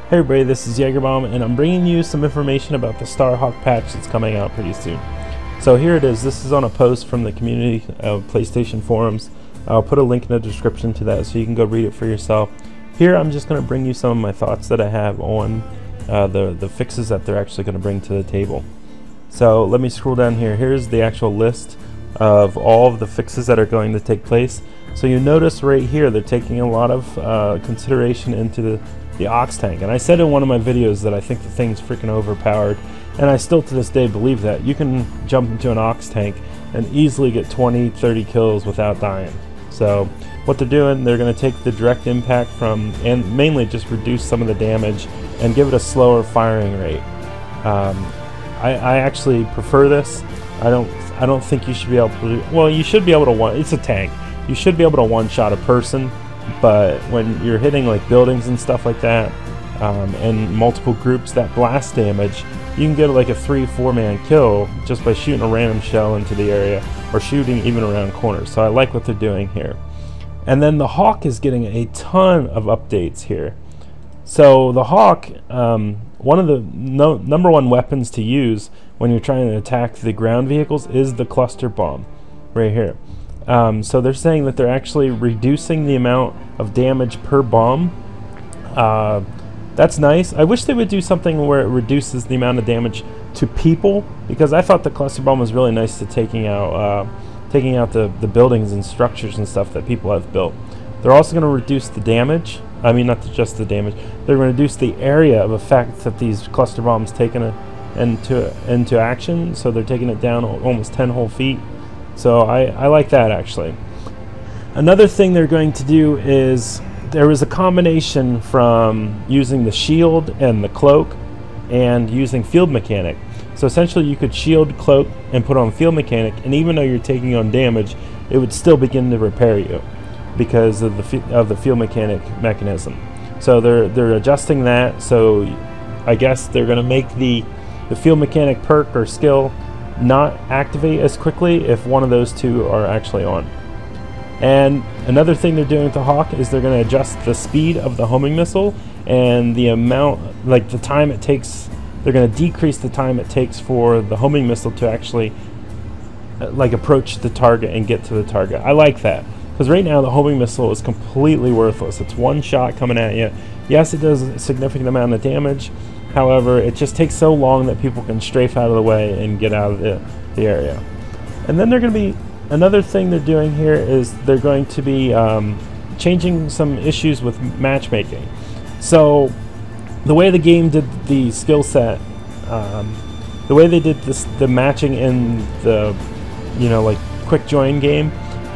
Hey everybody, this is Jagerbomb, and I'm bringing you some information about the Starhawk patch that's coming out pretty soon. So here it is. This is on a post from the community of PlayStation forums. I'll put a link in the description to that so you can go read it for yourself. Here I'm just going to bring you some of my thoughts that I have on the fixes that they're actually going to bring to the table. So let me scroll down here. Here's the actual list of all of the fixes that are going to take place. So you notice right here they're taking a lot of consideration into the aux tank, and I said in one of my videos that I think the thing's freaking overpowered, and I still to this day believe that. You can jump into an aux tank and easily get 20-30 kills without dying. So what they're doing, they're going to take the direct impact from, and mainly just reduce some of the damage and give it a slower firing rate. I actually prefer this. I don't think you should be able to, well, you should be able to it's a tank. You should be able to one-shot a person, but when you're hitting like buildings and stuff like that, and multiple groups, that blast damage, you can get like a 3-4 man kill just by shooting a random shell into the area or shooting even around corners. So I like what they're doing here. And then the Hawk is getting a ton of updates here. So the Hawk, one of the number one weapons to use when you're trying to attack the ground vehicles is the cluster bomb right here. So they're saying that they're actually reducing the amount of damage per bomb. That's nice. I wish they would do something where it reduces the amount of damage to people, because I thought the cluster bomb was really nice to taking out the buildings and structures and stuff that people have built. They're also going to reduce the damage. I mean, not just the damage. They're going to reduce the area of effect that these cluster bombs take into action. So they're taking it down almost 10 whole feet. So I like that actually. Another thing they're going to do is there was a combination from using the shield and the cloak and using field mechanic. So essentially you could shield, cloak, and put on field mechanic, and even though you're taking on damage, it would still begin to repair you because of the field mechanic mechanism. So they're adjusting that. So I guess they're going to make the field mechanic perk or skill not activate as quickly if one of those two are actually on. And another thing they're doing with the Hawk is they're going to adjust the speed of the homing missile and the amount, like the time it takes. They're going to decrease the time it takes for the homing missile to actually like approach the target and get to the target. I like that, because right now the homing missile is completely worthless. It's one shot coming at you. Yes, it does a significant amount of damage. However, it just takes so long that people can strafe out of the way and get out of the area. And then they're going to be, another thing they're doing here is they're going to be changing some issues with matchmaking. So the way the game did the skill set, the way they did the matching in the, like quick join game,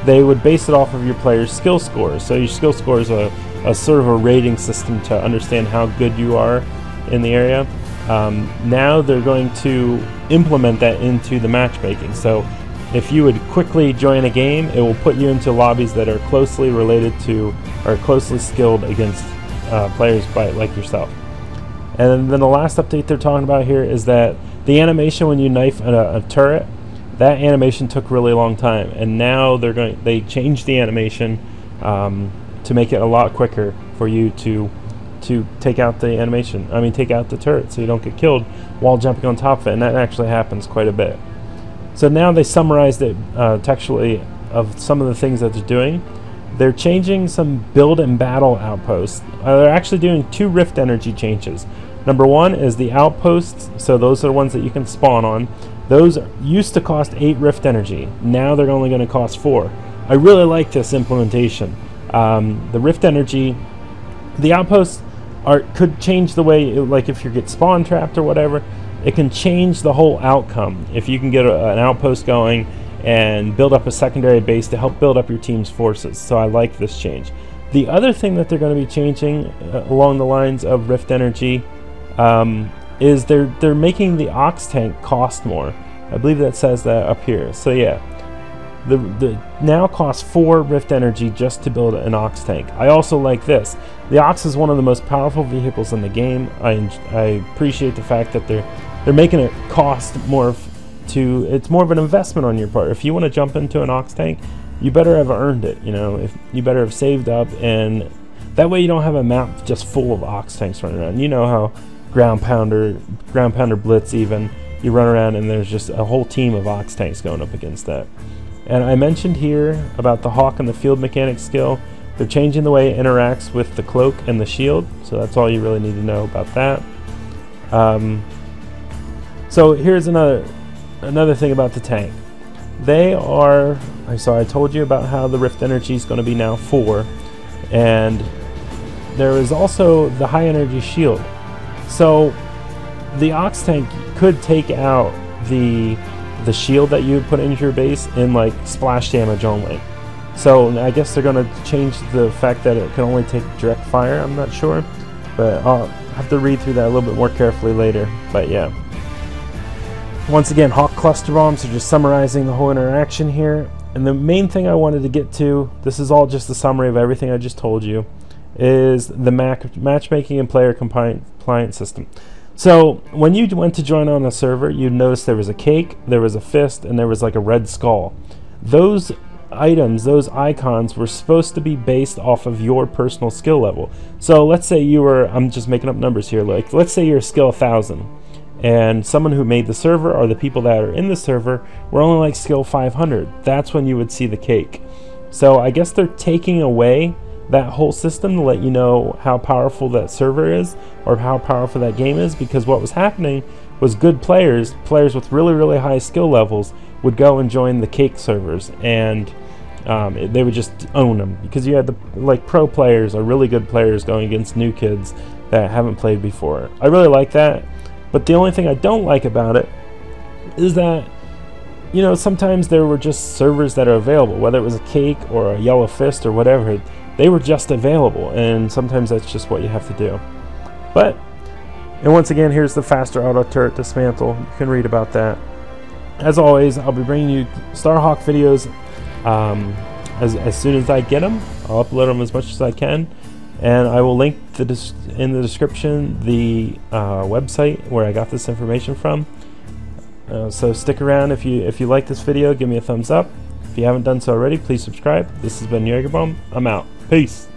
they would base it off of your player's skill scores. So your skill score is a sort of a rating system to understand how good you are in the area. Now they're going to implement that into the matchmaking. So if you would quickly join a game, it will put you into lobbies that are closely related to or closely skilled against players like yourself. And then the last update they're talking about here is that the animation when you knife a turret, that animation took a really long time, and now they changed the animation to make it a lot quicker for you to take out the animation. I mean, take out the turret so you don't get killed while jumping on top of it, and that actually happens quite a bit. So now they summarized it textually of some of the things that they're doing. They're changing some build and battle outposts. They're actually doing 2 rift energy changes. Number one is the outposts, so those are the ones that you can spawn on. Those used to cost 8 rift energy. Now they're only going to cost 4. I really like this implementation. The rift energy, the outposts could change the way, like if you get spawn trapped or whatever, it can change the whole outcome if you can get an outpost going and build up a secondary base to help build up your team's forces. So I like this change. The other thing that they're going to be changing along the lines of rift energy is they're making the aux tank cost more. I believe that says that up here. So yeah, the now costs 4 rift energy just to build an aux tank. I also like this. The aux is one of the most powerful vehicles in the game. I appreciate the fact that they're making it cost more. It's more of an investment on your part. If you want to jump into an aux tank, you better have earned it. If you better have saved up and That way you don't have a map just full of ox tanks running around. You know how ground pounder blitz even, you run around and there's just a whole team of ox tanks going up against that. And I mentioned here about the hawk and the field mechanics skill. They're changing the way it interacts with the cloak and the shield, so that's all you really need to know about that. So here's another thing about the tank. They are, so I told you about how the Rift Energy is going to be now 4, and there is also the high energy shield. So the Ox tank could take out the shield that you put into your base in like splash damage only. So I guess they're going to change the fact that it can only take direct fire. I'm not sure, but I'll have to read through that a little bit more carefully later. But yeah. Once again, Hawk cluster bombs are just summarizing the whole interaction here. And the main thing I wanted to get to, this is all just a summary of everything I just told you, is the matchmaking and player compliance system. So when you went to join on a server, you'd notice there was a cake, there was a fist, and there was like a red skull. Those items, those icons, were supposed to be based off of your personal skill level. So let's say you were, I'm just making up numbers here, like let's say you're skill 1000, and someone who made the server or the people that are in the server were only like skill 500. That's when you would see the cake. So I guess they're taking away that whole system to let you know how powerful that server is or how powerful that game is, because what was happening was good players with really high skill levels would go and join the cake servers, and they would just own them, because you had the like pro players or really good players going against new kids that haven't played before. I really like that, but the only thing I don't like about it is that, you know, sometimes there were just servers that are available, whether it was a cake or a yellow fist or whatever. They were just available, and sometimes that's just what you have to do. But, and once again, here's the faster auto turret dismantle. You can read about that. As always, I'll be bringing you Starhawk videos as soon as I get them. I'll upload them as much as I can, and I will link in the description the website where I got this information from. So stick around. If you like this video, give me a thumbs up. If you haven't done so already, please subscribe. This has been Jagerbomb. I'm out. Peace.